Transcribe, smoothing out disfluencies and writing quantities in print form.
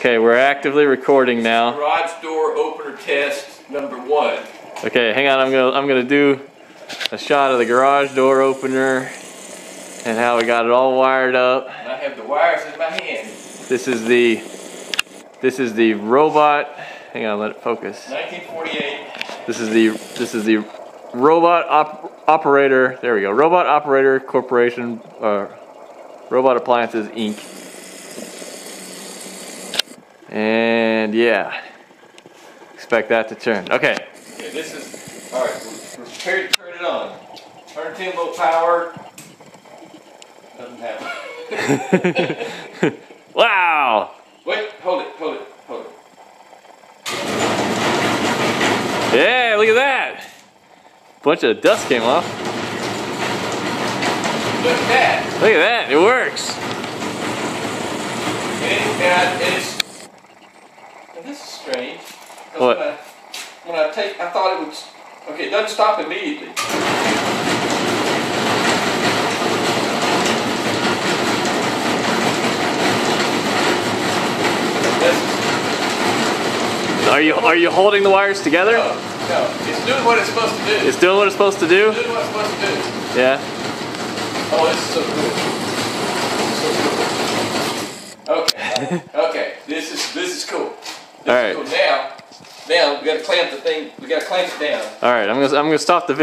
Okay, we're actively recording now. Garage door opener test number 1. Okay, hang on. I'm gonna do a shot of the garage door opener and how we got it all wired up. And I have the wires in my hand. This is the robot. Hang on, let it focus. 1948. This is the robot operator. There we go. Robot Operator Corporation. Robot Appliances Inc. And yeah, expect that to turn. Okay. Okay, this is all right. We're prepared to turn it on. 110 volt power. Doesn't happen. Wow. Wait, hold it. Yeah, look at that. Bunch of dust came off. Look at that. Look at that. It works. And this is strange. What? When I thought it would. Okay, it doesn't stop immediately. Are you holding the wires together? No, it's doing what it's supposed to do. It's doing what it's supposed to do? It's doing what it's supposed to do. Yeah. Oh, this is so cool. Okay. Okay. This is cool. All right. Cool. Now we gotta clamp the thing. We gotta clamp it down. All right. I'm gonna stop the video.